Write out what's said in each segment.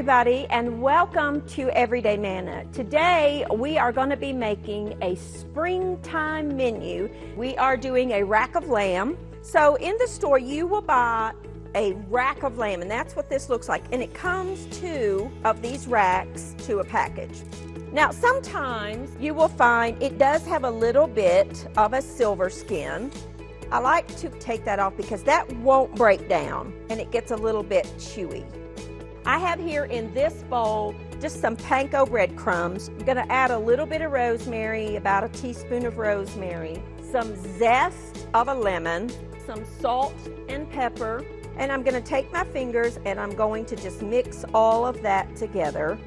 everybody, and welcome to Everyday Manna. Today we are going to be making a springtime menu. We are doing a rack of lamb. So in the store you will buy a rack of lamb, and that's what this looks like. And it comes two of these racks to a package. Now sometimes you will find it does have a little bit of a silver skin. I like to take that off because that won't break down and it gets a little bit chewy. I have here in this bowl just some panko breadcrumbs. I'm going to add a little bit of rosemary, about a teaspoon of rosemary, some zest of a lemon, some salt and pepper, and I'm going to take my fingers and I'm going to just mix all of that together.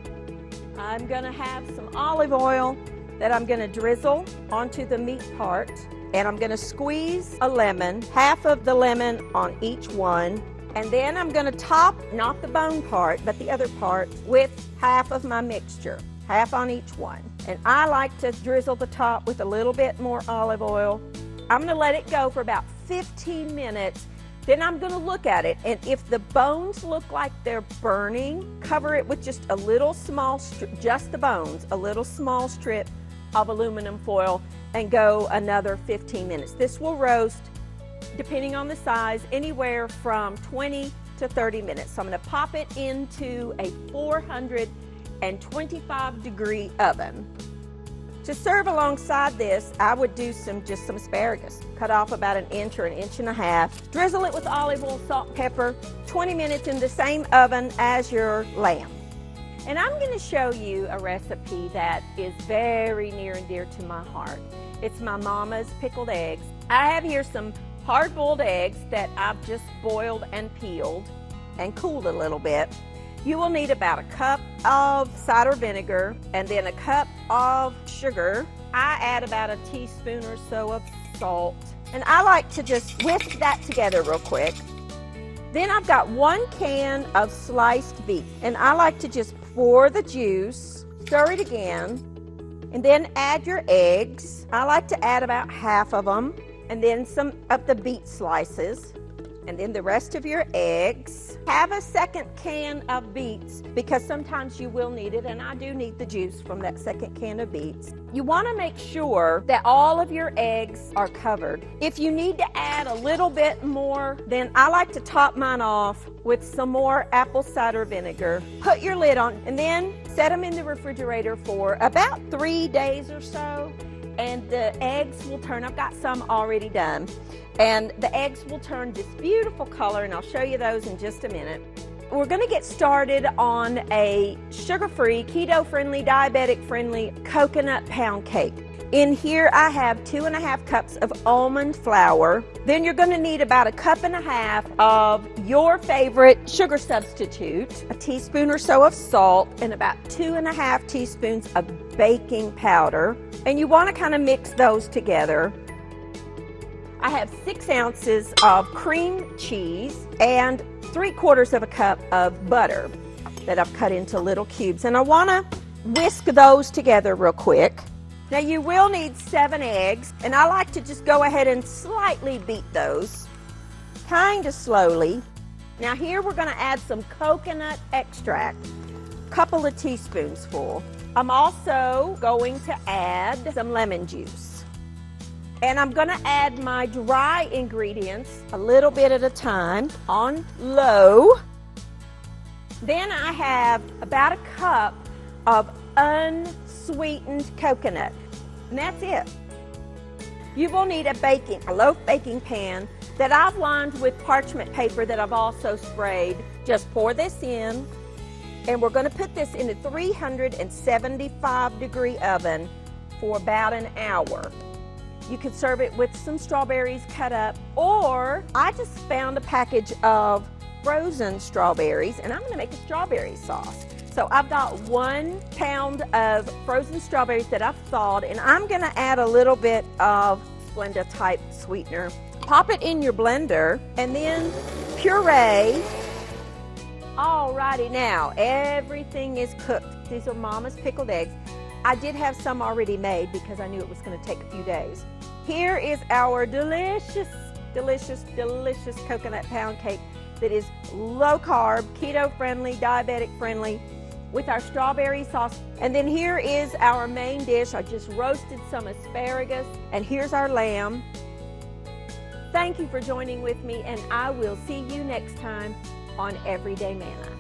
I'm going to have some olive oil that I'm going to drizzle onto the meat part, and I'm going to squeeze a lemon, half of the lemon on each one. And then I'm going to top, not the bone part, but the other part, with half of my mixture, half on each one. And I like to drizzle the top with a little bit more olive oil. I'm going to let it go for about 15 minutes. Then I'm going to look at it, and if the bones look like they're burning, cover it with just a little small strip, just the bones, a little small strip of aluminum foil, and go another 15 minutes. This will roast, depending on the size, anywhere from 20 to 30 minutes. So I'm going to pop it into a 425 degree oven. To serve alongside this, I would do just some asparagus. Cut off about an inch or an inch and a half. Drizzle it with olive oil, salt, and pepper. 20 minutes in the same oven as your lamb. And I'm going to show you a recipe that is very near and dear to my heart. It's my mama's pickled eggs. I have here some hard-boiled eggs that I've just boiled and peeled and cooled a little bit. You will need about a cup of cider vinegar and then a cup of sugar. I add about a teaspoon or so of salt, and I like to just whisk that together real quick. Then I've got 1 can of sliced beef, and I like to just pour the juice, stir it again, and then add your eggs. I like to add about half of them, and then some of the beet slices, and then the rest of your eggs. Have a second can of beets because sometimes you will need it, and I do need the juice from that second can of beets. You want to make sure that all of your eggs are covered. If you need to add a little bit more, then I like to top mine off with some more apple cider vinegar. Put your lid on, and then set them in the refrigerator for about 3 days or so. And the eggs will turn, I've got some already done, and the eggs will turn this beautiful color, and I'll show you those in just a minute. We're going to get started on a sugar-free, keto-friendly, diabetic-friendly coconut pound cake. In here I have 2.5 cups of almond flour. Then you're going to need about 1.5 cups of your favorite sugar substitute, a teaspoon or so of salt, and about 2.5 teaspoons of baking powder. And you want to kind of mix those together. I have 6 ounces of cream cheese and 3/4 cup of butter that I've cut into little cubes. And I want to whisk those together real quick. Now you will need 7 eggs, and I like to just go ahead and slightly beat those, kind of slowly. Now here we're going to add some coconut extract, a couple of teaspoons full. I'm also going to add some lemon juice. And I'm going to add my dry ingredients a little bit at a time on low. Then I have about a cup of unsweetened coconut, and that's it. You will need a loaf baking pan that I've lined with parchment paper that I've also sprayed. Just pour this in, and we're going to put this in a 375 degree oven for about an hour. You could serve it with some strawberries cut up, or I just found a package of frozen strawberries, and I'm going to make a strawberry sauce. So I've got 1 pound of frozen strawberries that I've thawed, and I'm going to add a little bit of Splenda type sweetener. Pop it in your blender and then puree. Alrighty, now everything is cooked. These are Mama's pickled eggs. I did have some already made because I knew it was going to take a few days. Here is our delicious, delicious, delicious coconut pound cake. that is low carb, keto friendly, diabetic friendly, with our strawberry sauce. And then here is our main dish. I just roasted some asparagus, and here's our lamb. Thank you for joining with me, and I will see you next time on Everyday Manna.